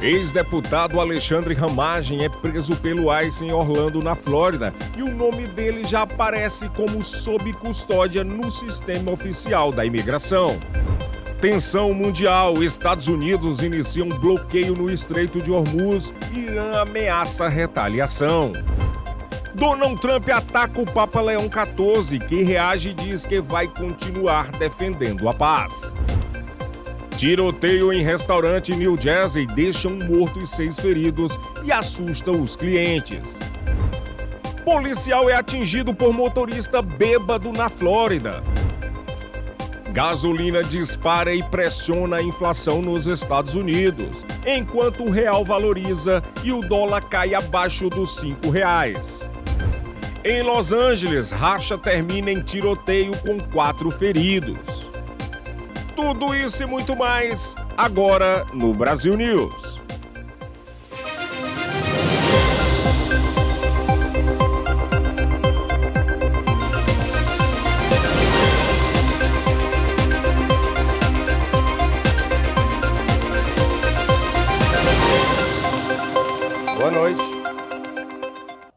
Ex-deputado Alexandre Ramagem é preso pelo ICE em Orlando, na Flórida, e o nome dele já aparece como sob custódia no sistema oficial da imigração. Tensão mundial. Estados Unidos iniciam bloqueio no Estreito de Hormuz. Irã ameaça retaliação. Donald Trump ataca o Papa Leão XIV, que reage e diz que vai continuar defendendo a paz. Tiroteio em restaurante em New Jersey deixa um morto e 6 feridos e assusta os clientes. Policial é atingido por motorista bêbado na Flórida. Gasolina dispara e pressiona a inflação nos Estados Unidos, enquanto o real valoriza e o dólar cai abaixo dos R$5. Em Los Angeles, racha termina em tiroteio com 4 feridos. Tudo isso e muito mais, agora no Brasil News. Boa noite.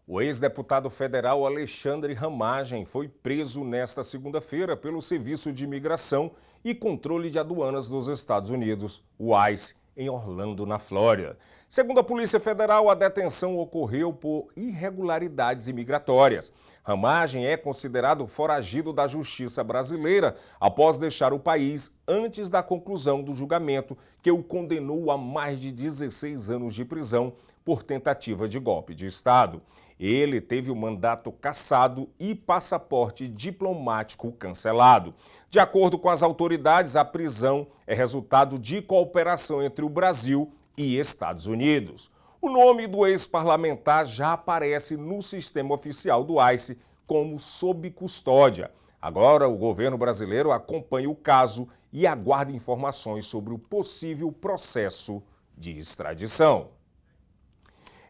O ex-deputado federal Alexandre Ramagem foi preso nesta segunda-feira pelo Serviço de Imigração e Controle de Aduanas dos Estados Unidos, o ICE, em Orlando, na Flórida. Segundo a Polícia Federal, a detenção ocorreu por irregularidades imigratórias. Ramagem é considerado foragido da Justiça brasileira após deixar o país antes da conclusão do julgamento que o condenou a mais de 16 anos de prisão por tentativa de golpe de Estado. Ele teve o mandato cassado e passaporte diplomático cancelado. De acordo com as autoridades, a prisão é resultado de cooperação entre o Brasil e Estados Unidos. O nome do ex-parlamentar já aparece no sistema oficial do ICE como sob custódia. Agora, o governo brasileiro acompanha o caso e aguarda informações sobre o possível processo de extradição.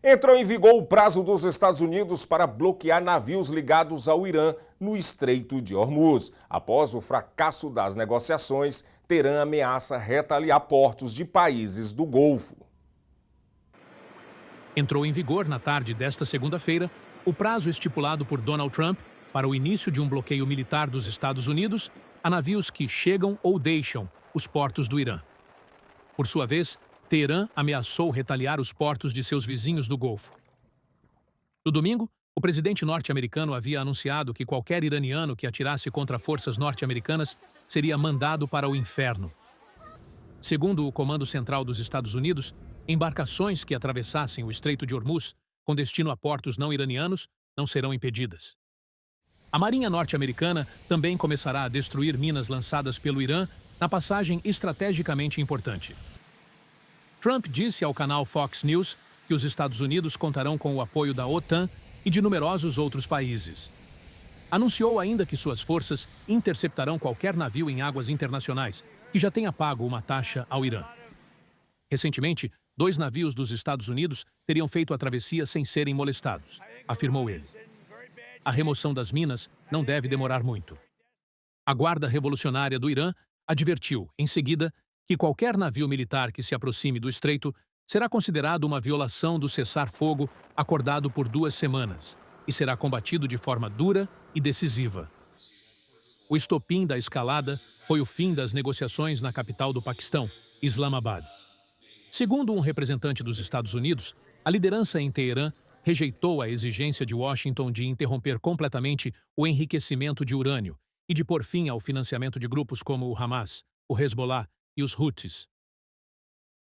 Entrou em vigor o prazo dos Estados Unidos para bloquear navios ligados ao Irã no Estreito de Hormuz. Após o fracasso das negociações, Teherã ameaça retaliar portos de países do Golfo. Entrou em vigor na tarde desta segunda-feira o prazo estipulado por Donald Trump para o início de um bloqueio militar dos Estados Unidos a navios que chegam ou deixam os portos do Irã. Por sua vez, Teherã ameaçou retaliar os portos de seus vizinhos do Golfo. No domingo, o presidente norte-americano havia anunciado que qualquer iraniano que atirasse contra forças norte-americanas seria mandado para o inferno. Segundo o Comando Central dos Estados Unidos, embarcações que atravessassem o Estreito de Hormuz com destino a portos não iranianos não serão impedidas. A Marinha norte-americana também começará a destruir minas lançadas pelo Irã na passagem estrategicamente importante. Trump disse ao canal Fox News que os Estados Unidos contarão com o apoio da OTAN e de numerosos outros países. Anunciou ainda que suas forças interceptarão qualquer navio em águas internacionais que já tenha pago uma taxa ao Irã. Recentemente, 2 navios dos Estados Unidos teriam feito a travessia sem serem molestados, afirmou ele. A remoção das minas não deve demorar muito. A Guarda Revolucionária do Irã advertiu, em seguida, que qualquer navio militar que se aproxime do estreito será considerado uma violação do cessar-fogo acordado por 2 semanas e será combatido de forma dura e decisiva. O estopim da escalada foi o fim das negociações na capital do Paquistão, Islamabad. Segundo um representante dos Estados Unidos, a liderança em Teherã rejeitou a exigência de Washington de interromper completamente o enriquecimento de urânio e de pôr fim ao financiamento de grupos como o Hamas, o Hezbollah e os Houthis.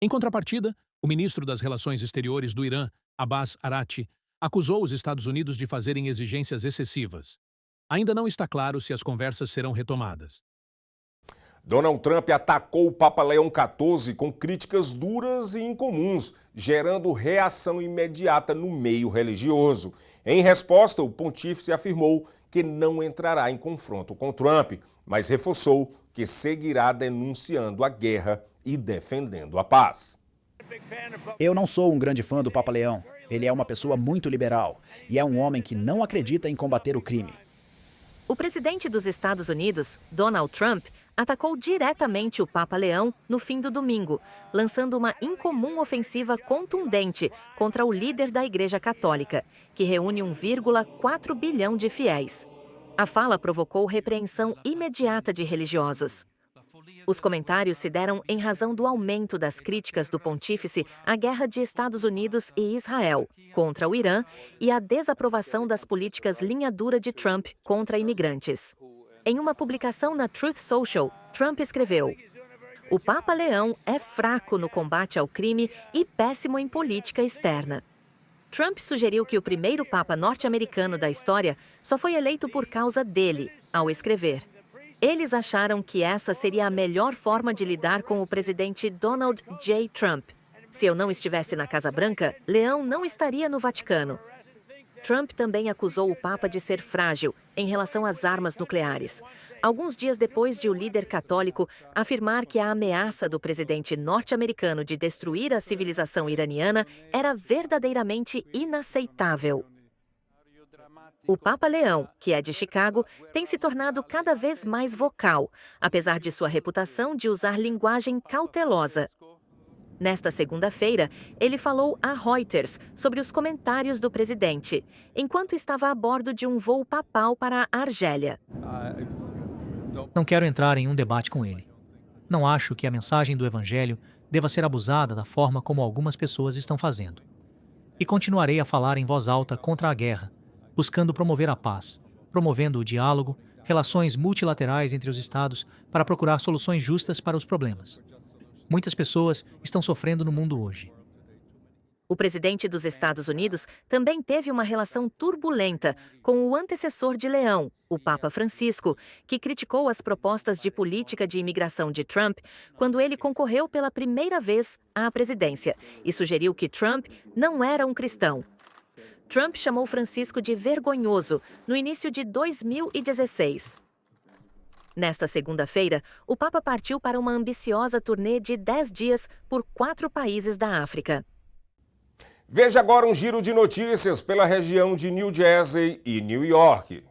Em contrapartida, o ministro das Relações Exteriores do Irã, Abbas Araghchi, acusou os Estados Unidos de fazerem exigências excessivas. Ainda não está claro se as conversas serão retomadas. Donald Trump atacou o Papa Leão XIV com críticas duras e incomuns, gerando reação imediata no meio religioso. Em resposta, o pontífice afirmou que não entrará em confronto com Trump, mas reforçou que seguirá denunciando a guerra e defendendo a paz. Eu não sou um grande fã do Papa Leão. Ele é uma pessoa muito liberal e é um homem que não acredita em combater o crime. O presidente dos Estados Unidos, Donald Trump, atacou diretamente o Papa Leão no fim do domingo, lançando uma incomum ofensiva contundente contra o líder da Igreja Católica, que reúne 1,4 bilhão de fiéis. A fala provocou repreensão imediata de religiosos. Os comentários se deram em razão do aumento das críticas do pontífice à guerra de Estados Unidos e Israel contra o Irã e à desaprovação das políticas linha dura de Trump contra imigrantes. Em uma publicação na Truth Social, Trump escreveu: "O Papa Leão é fraco no combate ao crime e péssimo em política externa." Trump sugeriu que o primeiro Papa norte-americano da história só foi eleito por causa dele, ao escrever: "Eles acharam que essa seria a melhor forma de lidar com o presidente Donald J. Trump. Se eu não estivesse na Casa Branca, Leão não estaria no Vaticano." Trump também acusou o Papa de ser frágil em relação às armas nucleares, alguns dias depois de o líder católico afirmar que a ameaça do presidente norte-americano de destruir a civilização iraniana era verdadeiramente inaceitável. O Papa Leão, que é de Chicago, tem se tornado cada vez mais vocal, apesar de sua reputação de usar linguagem cautelosa. Nesta segunda-feira, ele falou a Reuters sobre os comentários do presidente, enquanto estava a bordo de um voo papal para a Argélia. Não quero entrar em um debate com ele. Não acho que a mensagem do Evangelho deva ser abusada da forma como algumas pessoas estão fazendo. E continuarei a falar em voz alta contra a guerra, buscando promover a paz, promovendo o diálogo, relações multilaterais entre os Estados para procurar soluções justas para os problemas. Muitas pessoas estão sofrendo no mundo hoje. O presidente dos Estados Unidos também teve uma relação turbulenta com o antecessor de Leão, o Papa Francisco, que criticou as propostas de política de imigração de Trump quando ele concorreu pela primeira vez à presidência e sugeriu que Trump não era um cristão. Trump chamou Francisco de vergonhoso no início de 2016. Nesta segunda-feira, o Papa partiu para uma ambiciosa turnê de 10 dias por 4 países da África. Veja agora um giro de notícias pela região de New Jersey e New York.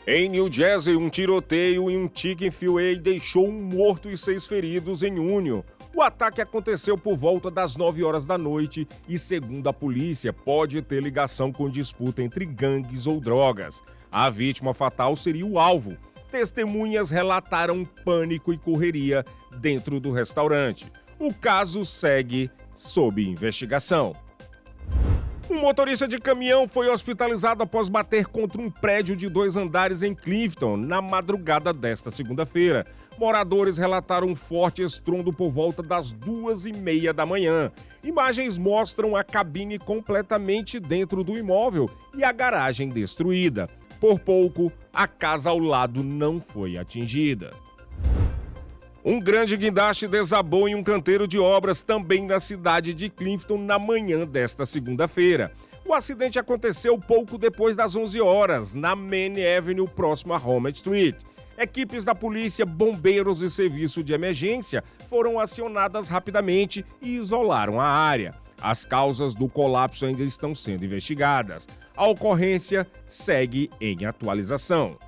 Em New Jersey, um tiroteio em um Chick-fil-A deixou um morto e 6 feridos em Union. O ataque aconteceu por volta das 9 horas da noite e, segundo a polícia, pode ter ligação com disputa entre gangues ou drogas. A vítima fatal seria o alvo. Testemunhas relataram pânico e correria dentro do restaurante. O caso segue sob investigação. Um motorista de caminhão foi hospitalizado após bater contra um prédio de 2 andares em Clifton na madrugada desta segunda-feira. Moradores relataram um forte estrondo por volta das 2h30 da manhã. Imagens mostram a cabine completamente dentro do imóvel e a garagem destruída. Por pouco, a casa ao lado não foi atingida. Um grande guindaste desabou em um canteiro de obras também na cidade de Clifton na manhã desta segunda-feira. O acidente aconteceu pouco depois das 11 horas, na Main Avenue, próximo a Home Street. Equipes da polícia, bombeiros e serviço de emergência foram acionadas rapidamente e isolaram a área. As causas do colapso ainda estão sendo investigadas. A ocorrência segue em atualização.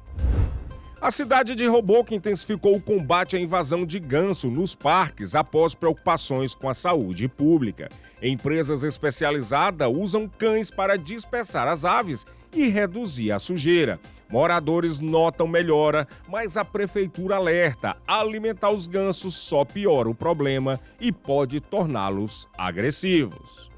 A cidade de Hoboken intensificou o combate à invasão de ganso nos parques após preocupações com a saúde pública. Empresas especializadas usam cães para dispersar as aves e reduzir a sujeira. Moradores notam melhora, mas a prefeitura alerta: alimentar os gansos só piora o problema e pode torná-los agressivos.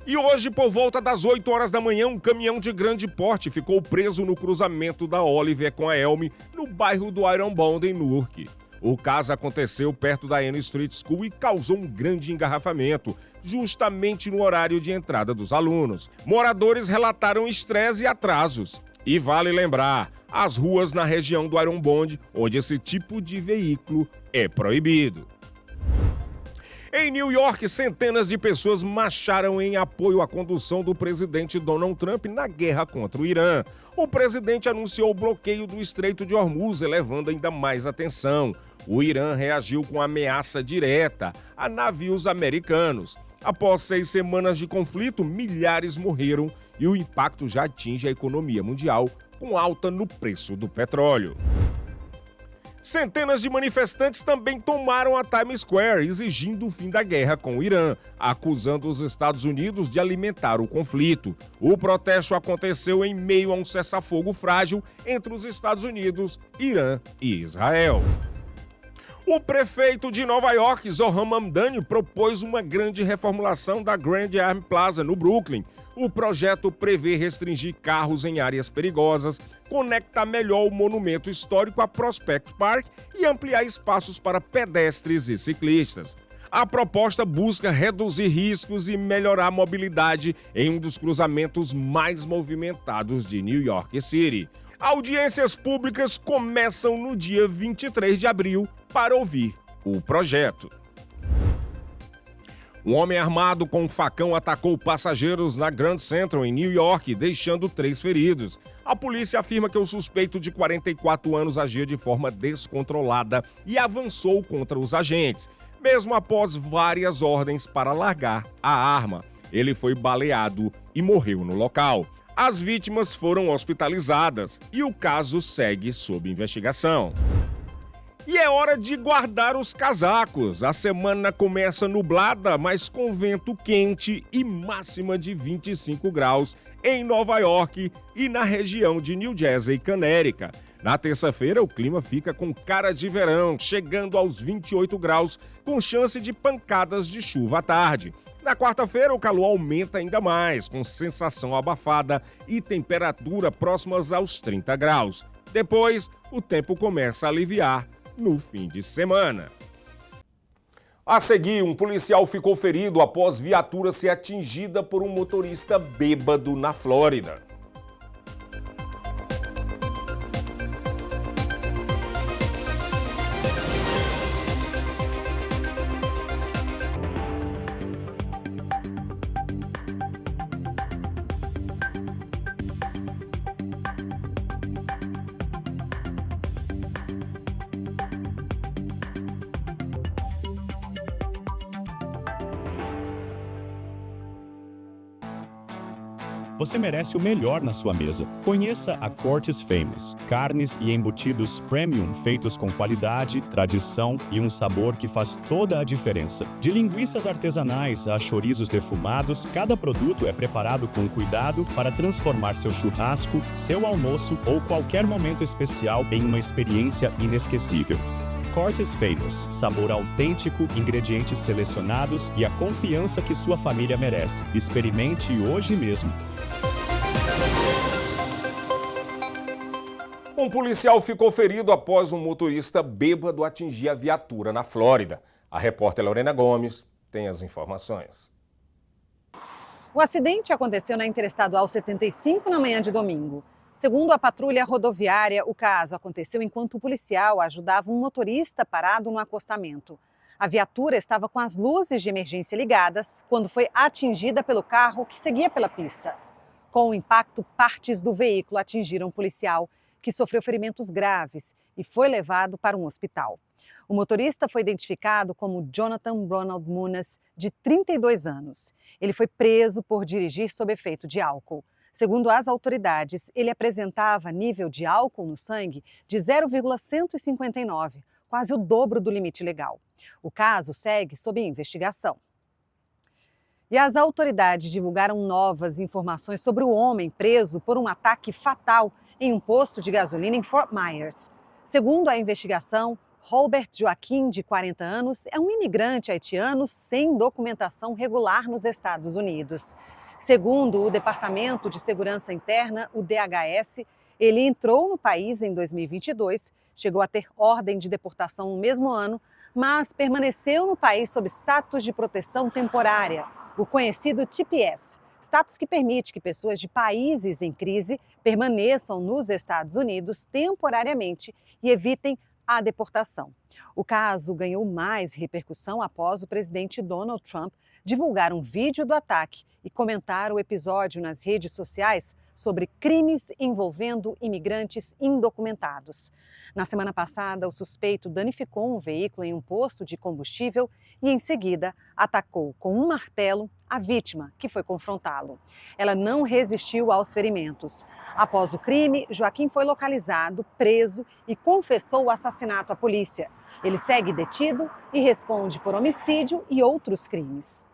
E hoje, por volta das 8 horas da manhã, um caminhão de grande porte ficou preso no cruzamento da Oliver com a Elm, no bairro do Iron Bond, em Newark. O caso aconteceu perto da Ann Street School e causou um grande engarrafamento, justamente no horário de entrada dos alunos. Moradores relataram estresse e atrasos. E vale lembrar, as ruas na região do Iron Bond, onde esse tipo de veículo é proibido. Em New York, centenas de pessoas marcharam em apoio à condução do presidente Donald Trump na guerra contra o Irã. O presidente anunciou o bloqueio do Estreito de Hormuz, elevando ainda mais a tensão. O Irã reagiu com ameaça direta a navios americanos. Após 6 semanas de conflito, milhares morreram e o impacto já atinge a economia mundial, com alta no preço do petróleo. Centenas de manifestantes também tomaram a Times Square, exigindo o fim da guerra com o Irã, acusando os Estados Unidos de alimentar o conflito. O protesto aconteceu em meio a um cessar-fogo frágil entre os Estados Unidos, Irã e Israel. O prefeito de Nova York, Zohran Mamdani, propôs uma grande reformulação da Grand Army Plaza, no Brooklyn. O projeto prevê restringir carros em áreas perigosas, conectar melhor o monumento histórico a Prospect Park e ampliar espaços para pedestres e ciclistas. A proposta busca reduzir riscos e melhorar a mobilidade em um dos cruzamentos mais movimentados de New York City. Audiências públicas começam no dia 23 de abril para ouvir o projeto. Um homem armado com um facão atacou passageiros na Grand Central, em New York, deixando 3 feridos. A polícia afirma que o suspeito de 44 anos agia de forma descontrolada e avançou contra os agentes, mesmo após várias ordens para largar a arma. Ele foi baleado e morreu no local. As vítimas foram hospitalizadas e o caso segue sob investigação. E é hora de guardar os casacos. A semana começa nublada, mas com vento quente e máxima de 25 graus em Nova York e na região de New Jersey e Connecticut. Na terça-feira, o clima fica com cara de verão, chegando aos 28 graus, com chance de pancadas de chuva à tarde. Na quarta-feira, o calor aumenta ainda mais, com sensação abafada e temperatura próximas aos 30 graus. Depois, o tempo começa a aliviar no fim de semana. A seguir, um policial ficou ferido após viatura ser atingida por um motorista bêbado na Flórida. Você merece o melhor na sua mesa. Conheça a Cortes Famous. Carnes e embutidos premium feitos com qualidade, tradição e um sabor que faz toda a diferença. De linguiças artesanais a chorizos defumados, cada produto é preparado com cuidado para transformar seu churrasco, seu almoço ou qualquer momento especial em uma experiência inesquecível. Cortes Famous, sabor autêntico, ingredientes selecionados e a confiança que sua família merece. Experimente hoje mesmo. Um policial ficou ferido após um motorista bêbado atingir a viatura na Flórida. A repórter Lorena Gomes tem as informações. O acidente aconteceu na Interestadual 75 na manhã de domingo. Segundo a patrulha rodoviária, o caso aconteceu enquanto o policial ajudava um motorista parado no acostamento. A viatura estava com as luzes de emergência ligadas quando foi atingida pelo carro que seguia pela pista. Com o impacto, partes do veículo atingiram o policial, que sofreu ferimentos graves e foi levado para um hospital. O motorista foi identificado como Jonathan Ronald Munas, de 32 anos. Ele foi preso por dirigir sob efeito de álcool. Segundo as autoridades, ele apresentava nível de álcool no sangue de 0,159, quase o dobro do limite legal. O caso segue sob investigação. E as autoridades divulgaram novas informações sobre o homem preso por um ataque fatal em um posto de gasolina em Fort Myers. Segundo a investigação, Robert Joaquim, de 40 anos, é um imigrante haitiano sem documentação regular nos Estados Unidos. Segundo o Departamento de Segurança Interna, o DHS, ele entrou no país em 2022, chegou a ter ordem de deportação no mesmo ano, mas permaneceu no país sob status de proteção temporária, o conhecido TPS, status que permite que pessoas de países em crise permaneçam nos Estados Unidos temporariamente e evitem a deportação. O caso ganhou mais repercussão após o presidente Donald Trump divulgar um vídeo do ataque e comentar o episódio nas redes sociais sobre crimes envolvendo imigrantes indocumentados. Na semana passada, o suspeito danificou um veículo em um posto de combustível e, em seguida, atacou com um martelo a vítima, que foi confrontá-lo. Ela não resistiu aos ferimentos. Após o crime, Joaquim foi localizado, preso e confessou o assassinato à polícia. Ele segue detido e responde por homicídio e outros crimes.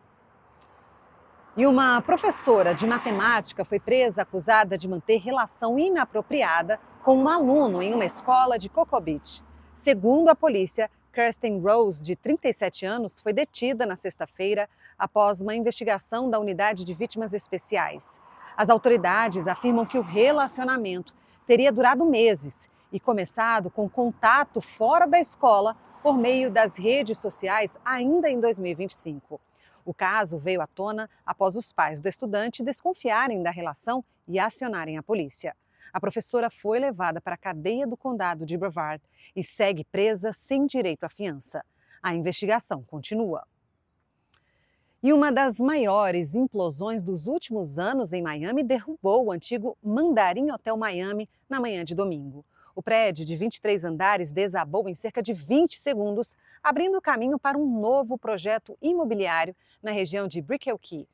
E uma professora de matemática foi presa acusada de manter relação inapropriada com um aluno em uma escola de Cocoa Beach. Segundo a polícia, Kirsten Rose, de 37 anos, foi detida na sexta-feira após uma investigação da Unidade de Vítimas Especiais. As autoridades afirmam que o relacionamento teria durado meses e começado com contato fora da escola por meio das redes sociais ainda em 2025. O caso veio à tona após os pais do estudante desconfiarem da relação e acionarem a polícia. A professora foi levada para a cadeia do condado de Brevard e segue presa sem direito à fiança. A investigação continua. E uma das maiores implosões dos últimos anos em Miami derrubou o antigo Mandarin Hotel Miami na manhã de domingo. O prédio de 23 andares desabou em cerca de 20 segundos, abrindo caminho para um novo projeto imobiliário na região de Brickell Key.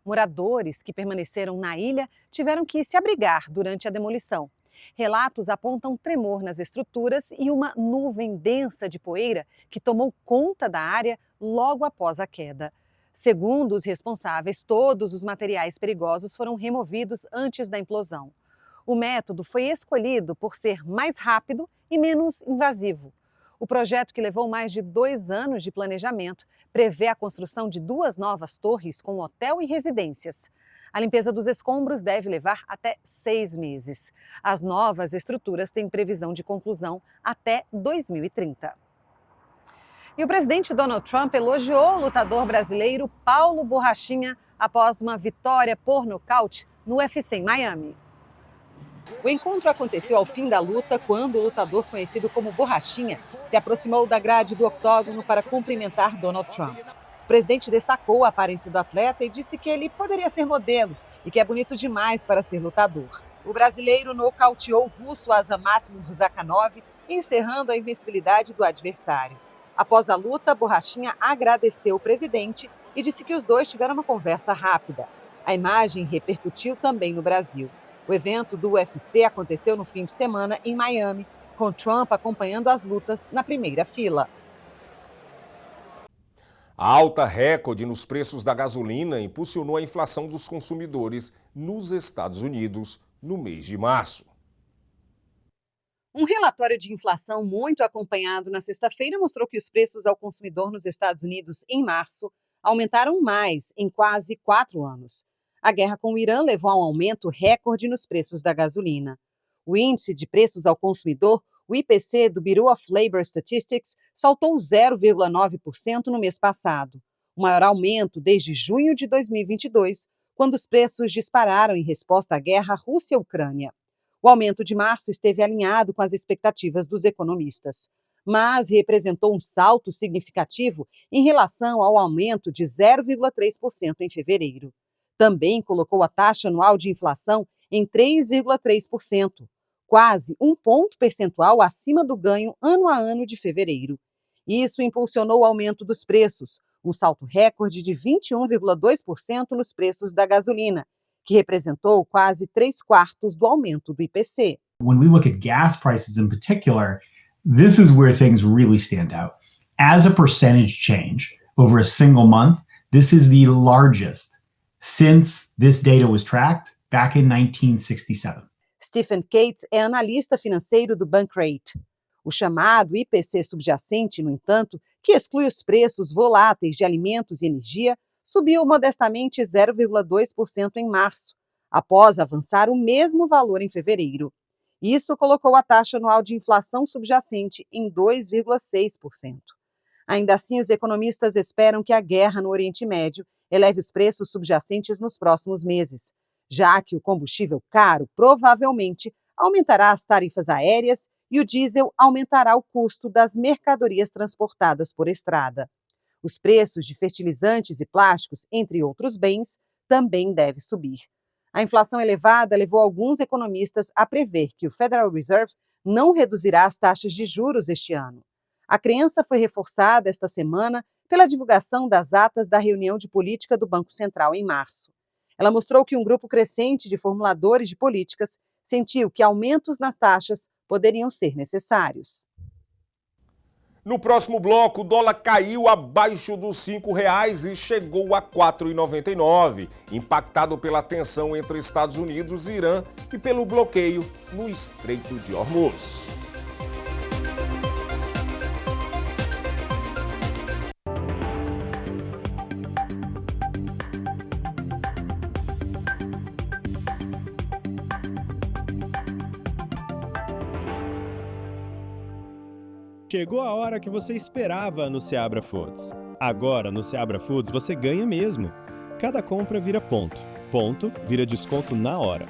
Moradores que permaneceram na ilha tiveram que se abrigar durante a demolição. Relatos apontam tremor nas estruturas e uma nuvem densa de poeira que tomou conta da área logo após a queda. Segundo os responsáveis, todos os materiais perigosos foram removidos antes da implosão. O método foi escolhido por ser mais rápido e menos invasivo. O projeto, que levou mais de 2 anos de planejamento, prevê a construção de 2 novas torres com hotel e residências. A limpeza dos escombros deve levar até 6 meses. As novas estruturas têm previsão de conclusão até 2030. E o presidente Donald Trump elogiou o lutador brasileiro Paulo Borrachinha após uma vitória por nocaute no UFC em Miami. O encontro aconteceu ao fim da luta, quando o lutador conhecido como Borrachinha se aproximou da grade do octógono para cumprimentar Donald Trump. O presidente destacou a aparência do atleta e disse que ele poderia ser modelo e que é bonito demais para ser lutador. O brasileiro nocauteou o russo Azamat Murzakanov, encerrando a invencibilidade do adversário. Após a luta, Borrachinha agradeceu o presidente e disse que os dois tiveram uma conversa rápida. A imagem repercutiu também no Brasil. O evento do UFC aconteceu no fim de semana em Miami, com Trump acompanhando as lutas na primeira fila. A alta recorde nos preços da gasolina impulsionou a inflação dos consumidores nos Estados Unidos no mês de março. Um relatório de inflação muito acompanhado na sexta-feira mostrou que os preços ao consumidor nos Estados Unidos em março aumentaram mais em quase 4 anos. A guerra com o Irã levou a um aumento recorde nos preços da gasolina. O índice de preços ao consumidor, o IPC do Bureau of Labor Statistics, saltou 0,9% no mês passado, o maior aumento desde junho de 2022, quando os preços dispararam em resposta à guerra Rússia-Ucrânia. O aumento de março esteve alinhado com as expectativas dos economistas, mas representou um salto significativo em relação ao aumento de 0,3% em fevereiro. Também colocou a taxa anual de inflação em 3,3%, quase 1 ponto percentual acima do ganho ano a ano de fevereiro. Isso impulsionou o aumento dos preços, um salto recorde de 21,2% nos preços da gasolina, que representou quase 3/4 do aumento do IPC. When we look at gas prices in particular, this is where things really stand out. As a percentage change over a single month, this is the largest since this data was tracked back in 1967. Stephen Cates é analista financeiro do Bankrate. O chamado IPC subjacente, no entanto, que exclui os preços voláteis de alimentos e energia, subiu modestamente 0,2% em março, após avançar o mesmo valor em fevereiro. Isso colocou a taxa anual de inflação subjacente em 2,6%. Ainda assim, os economistas esperam que a guerra no Oriente Médio eleve os preços subjacentes nos próximos meses, já que o combustível caro provavelmente aumentará as tarifas aéreas e o diesel aumentará o custo das mercadorias transportadas por estrada. Os preços de fertilizantes e plásticos, entre outros bens, também devem subir. A inflação elevada levou alguns economistas a prever que o Federal Reserve não reduzirá as taxas de juros este ano. A crença foi reforçada esta semana pela divulgação das atas da reunião de política do Banco Central em março. Ela mostrou que um grupo crescente de formuladores de políticas sentiu que aumentos nas taxas poderiam ser necessários. No próximo bloco, o dólar caiu abaixo dos R$ 5,00 e chegou a R$ 4,99, impactado pela tensão entre Estados Unidos e Irã e pelo bloqueio no Estreito de Hormuz. Chegou a hora que você esperava no Seabra Foods. Agora, no Seabra Foods, você ganha mesmo. Cada compra vira ponto. Ponto vira desconto na hora.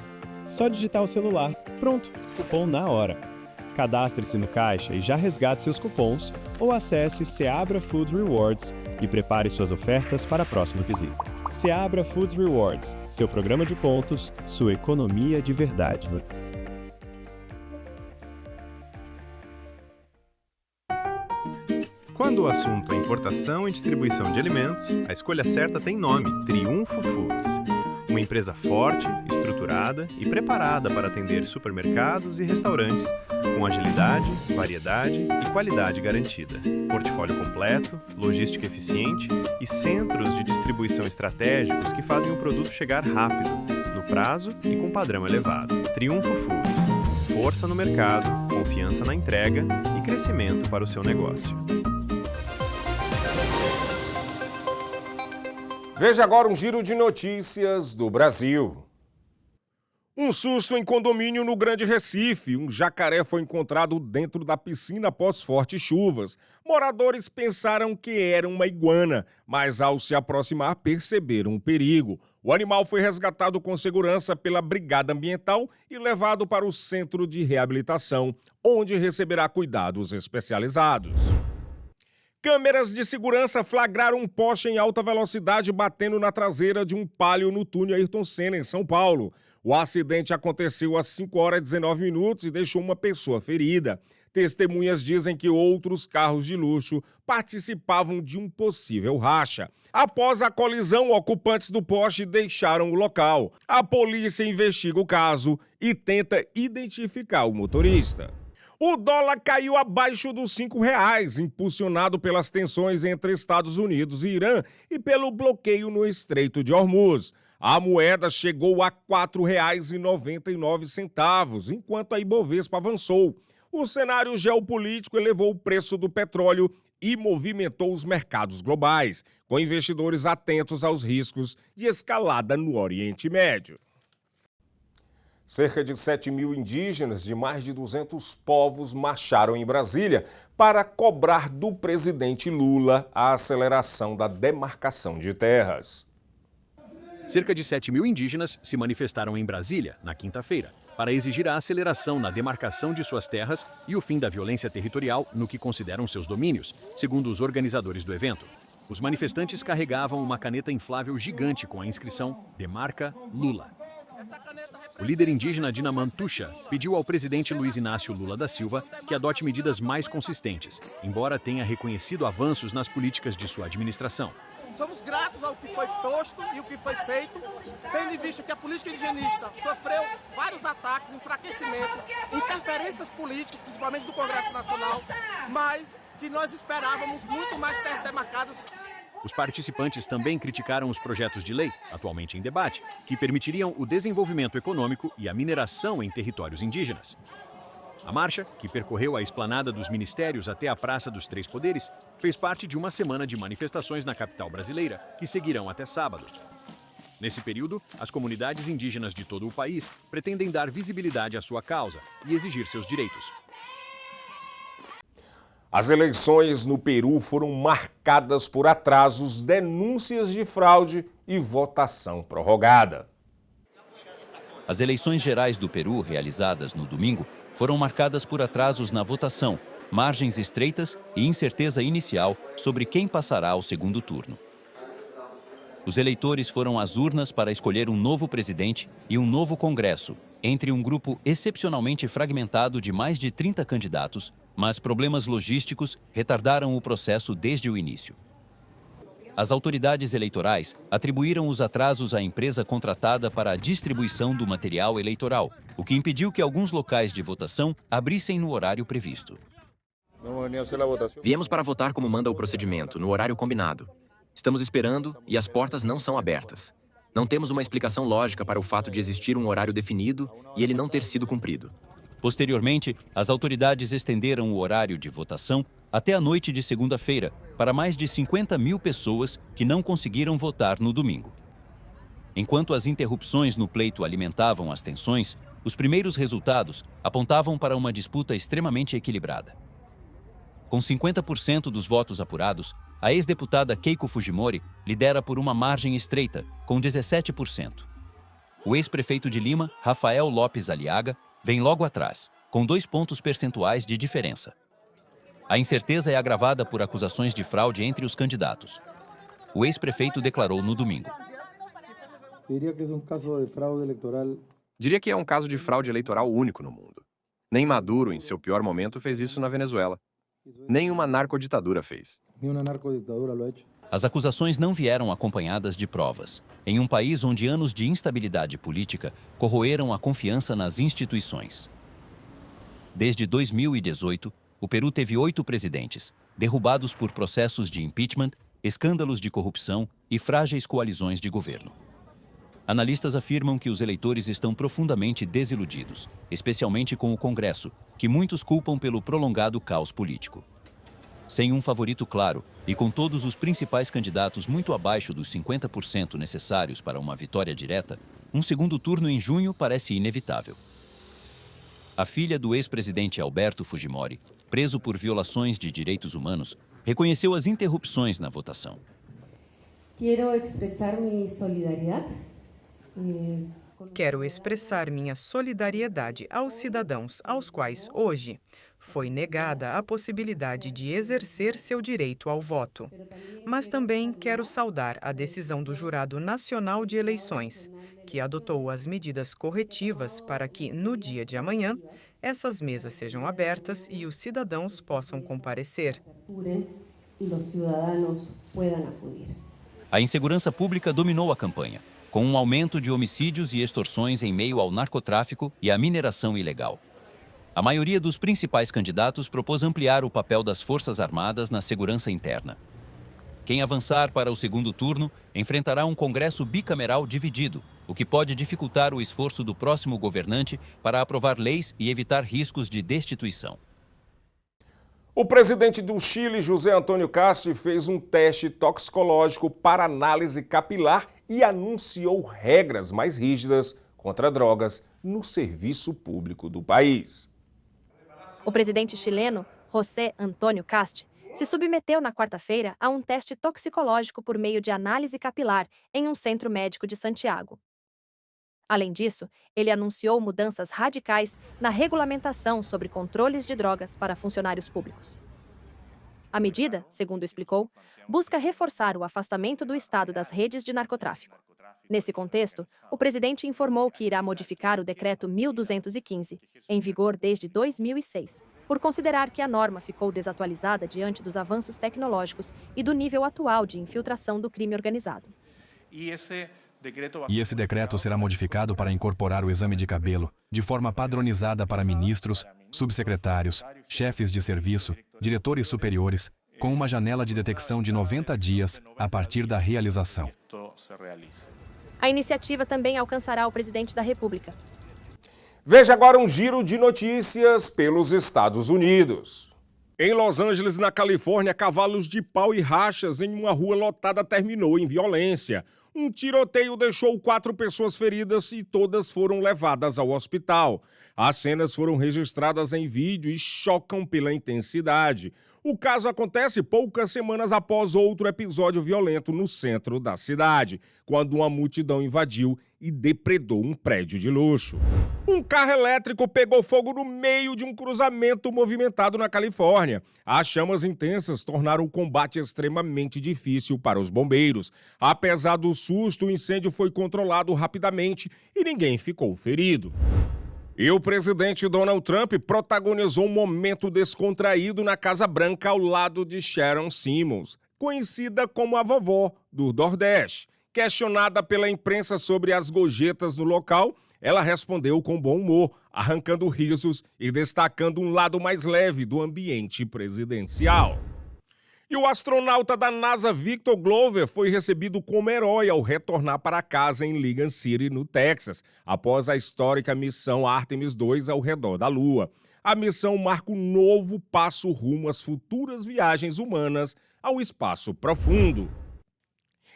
Só digitar o celular. Pronto, cupom na hora. Cadastre-se no caixa e já resgate seus cupons ou acesse Seabra Foods Rewards e prepare suas ofertas para a próxima visita. Seabra Foods Rewards, seu programa de pontos, sua economia de verdade. Quando o assunto é importação e distribuição de alimentos, a escolha certa tem nome: Triunfo Foods. Uma empresa forte, estruturada e preparada para atender supermercados e restaurantes, com agilidade, variedade e qualidade garantida. Portfólio completo, logística eficiente e centros de distribuição estratégicos que fazem o produto chegar rápido, no prazo e com padrão elevado. Triunfo Foods. Força no mercado, confiança na entrega e crescimento para o seu negócio. Veja agora um giro de notícias do Brasil. Um susto em condomínio no Grande Recife. Um jacaré foi encontrado dentro da piscina após fortes chuvas. Moradores pensaram que era uma iguana, mas ao se aproximar perceberam o perigo. O animal foi resgatado com segurança pela Brigada Ambiental e levado para o Centro de Reabilitação, onde receberá cuidados especializados. Câmeras de segurança flagraram um Porsche em alta velocidade batendo na traseira de um Palio no túnel Ayrton Senna, em São Paulo. O acidente aconteceu às 5h19 e deixou uma pessoa ferida. Testemunhas dizem que outros carros de luxo participavam de um possível racha. Após a colisão, ocupantes do Porsche deixaram o local. A polícia investiga o caso e tenta identificar o motorista. O dólar caiu abaixo dos R$ 5,00, impulsionado pelas tensões entre Estados Unidos e Irã e pelo bloqueio no Estreito de Hormuz. A moeda chegou a R$ 4,99, enquanto a Ibovespa avançou. O cenário geopolítico elevou o preço do petróleo e movimentou os mercados globais, com investidores atentos aos riscos de escalada no Oriente Médio. Cerca de 7.000 indígenas de mais de 200 povos marcharam em Brasília para cobrar do presidente Lula a aceleração da demarcação de terras. Cerca de 7.000 indígenas se manifestaram em Brasília, na quinta-feira, para exigir a aceleração na demarcação de suas terras e o fim da violência territorial no que consideram seus domínios, segundo os organizadores do evento. Os manifestantes carregavam uma caneta inflável gigante com a inscrição "Demarca Lula". O líder indígena Dinaman Tuxa pediu ao presidente Luiz Inácio Lula da Silva que adote medidas mais consistentes, embora tenha reconhecido avanços nas políticas de sua administração. Somos gratos ao que foi posto e o que foi feito, tendo em vista que a política indigenista sofreu vários ataques, enfraquecimento, interferências políticas, principalmente do Congresso Nacional, mas que nós esperávamos muito mais terras demarcadas. Os participantes também criticaram os projetos de lei, atualmente em debate, que permitiriam o desenvolvimento econômico e a mineração em territórios indígenas. A marcha, que percorreu a esplanada dos ministérios até a Praça dos Três Poderes, fez parte de uma semana de manifestações na capital brasileira, que seguirão até sábado. Nesse período, as comunidades indígenas de todo o país pretendem dar visibilidade à sua causa e exigir seus direitos. As eleições no Peru foram marcadas por atrasos, denúncias de fraude e votação prorrogada. As eleições gerais do Peru, realizadas no domingo, foram marcadas por atrasos na votação, margens estreitas e incerteza inicial sobre quem passará ao segundo turno. Os eleitores foram às urnas para escolher um novo presidente e um novo Congresso, entre um grupo excepcionalmente fragmentado de mais de 30 candidatos, mas problemas logísticos retardaram o processo desde o início. as autoridades eleitorais atribuíram os atrasos à empresa contratada para a distribuição do material eleitoral, o que impediu que alguns locais de votação abrissem no horário previsto. Viemos para votar como manda o procedimento, no horário combinado. Estamos esperando e as portas não são abertas. Não temos uma explicação lógica para o fato de existir um horário definido e ele não ter sido cumprido. Posteriormente, as autoridades estenderam o horário de votação até a noite de segunda-feira para mais de 50 mil pessoas que não conseguiram votar no domingo. Enquanto as interrupções no pleito alimentavam as tensões, os primeiros resultados apontavam para uma disputa extremamente equilibrada. Com 50% dos votos apurados, a ex-deputada Keiko Fujimori lidera por uma margem estreita, com 17%. O ex-prefeito de Lima, Rafael Lopes Aliaga, vem logo atrás, com 2 pontos percentuais de diferença. A incerteza é agravada por acusações de fraude entre os candidatos. O ex-prefeito declarou no domingo. Diria que é um caso de fraude eleitoral único no mundo. Nem Maduro, em seu pior momento, fez isso na Venezuela. Nem uma narcoditadura fez. As acusações não vieram acompanhadas de provas, em um país onde anos de instabilidade política corroeram a confiança nas instituições. Desde 2018, o Peru teve 8 presidentes, derrubados por processos de impeachment, escândalos de corrupção e frágeis coalizões de governo. Analistas afirmam que os eleitores estão profundamente desiludidos, especialmente com o Congresso, que muitos culpam pelo prolongado caos político. Sem um favorito claro e com todos os principais candidatos muito abaixo dos 50% necessários para uma vitória direta, um segundo turno em junho parece inevitável. A filha do ex-presidente Alberto Fujimori, preso por violações de direitos humanos, reconheceu as interrupções na votação. Quero expressar minha solidariedade aos cidadãos aos quais, hoje, foi negada a possibilidade de exercer seu direito ao voto. Mas também quero saudar a decisão do Jurado Nacional de Eleições, que adotou as medidas corretivas para que, no dia de amanhã, essas mesas sejam abertas e os cidadãos possam comparecer. A insegurança pública dominou a campanha, com um aumento de homicídios e extorsões em meio ao narcotráfico e à mineração ilegal. A maioria dos principais candidatos propôs ampliar o papel das Forças Armadas na segurança interna. Quem avançar para o segundo turno enfrentará um Congresso bicameral dividido, o que pode dificultar o esforço do próximo governante para aprovar leis e evitar riscos de destituição. O presidente do Chile, José Antônio Casti, fez um teste toxicológico para análise capilar e anunciou regras mais rígidas contra drogas no serviço público do país. O presidente chileno, José Antônio Casti, se submeteu na quarta-feira a um teste toxicológico por meio de análise capilar em um centro médico de Santiago. Além disso, ele anunciou mudanças radicais na regulamentação sobre controles de drogas para funcionários públicos. A medida, segundo explicou, busca reforçar o afastamento do Estado das redes de narcotráfico. Nesse contexto, o presidente informou que irá modificar o Decreto 1215, em vigor desde 2006, por considerar que a norma ficou desatualizada diante dos avanços tecnológicos e do nível atual de infiltração do crime organizado. E esse decreto será modificado para incorporar o exame de cabelo, de forma padronizada para ministros, subsecretários, chefes de serviço, diretores superiores, com uma janela de detecção de 90 dias a partir da realização. A iniciativa também alcançará o presidente da República. Veja agora um giro de notícias pelos Estados Unidos. Em Los Angeles, na Califórnia, cavalos de pau e rachas em uma rua lotada terminou em violência. Um tiroteio deixou 4 pessoas feridas e todas foram levadas ao hospital. As cenas foram registradas em vídeo e chocam pela intensidade. O caso acontece poucas semanas após outro episódio violento no centro da cidade, quando uma multidão invadiu e depredou um prédio de luxo. Um carro elétrico pegou fogo no meio de um cruzamento movimentado na Califórnia. As chamas intensas tornaram o combate extremamente difícil para os bombeiros. Apesar do susto, o incêndio foi controlado rapidamente e ninguém ficou ferido. E o presidente Donald Trump protagonizou um momento descontraído na Casa Branca ao lado de Sharon Simons, conhecida como a vovó do Nordeste. Questionada pela imprensa sobre as gorjetas no local, ela respondeu com bom humor, arrancando risos e destacando um lado mais leve do ambiente presidencial. E o astronauta da NASA Victor Glover foi recebido como herói ao retornar para casa em Lincoln City, no Texas, após a histórica missão Artemis II ao redor da Lua. A missão marca um novo passo rumo às futuras viagens humanas ao espaço profundo.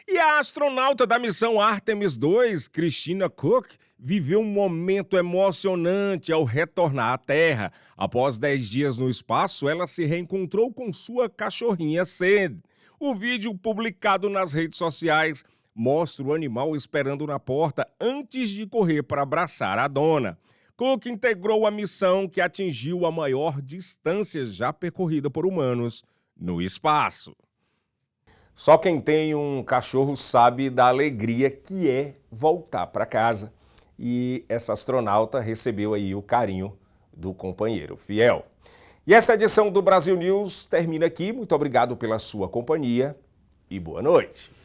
E a astronauta da missão Artemis II, Christina Koch, viveu um momento emocionante ao retornar à Terra. Após 10 dias no espaço, ela se reencontrou com sua cachorrinha Sandy. O vídeo publicado nas redes sociais mostra o animal esperando na porta antes de correr para abraçar a dona. Cook integrou a missão que atingiu a maior distância já percorrida por humanos no espaço. Só quem tem um cachorro sabe da alegria que é voltar para casa. E essa astronauta recebeu aí o carinho do companheiro fiel. E essa edição do Brasil News termina aqui. Muito obrigado pela sua companhia e boa noite.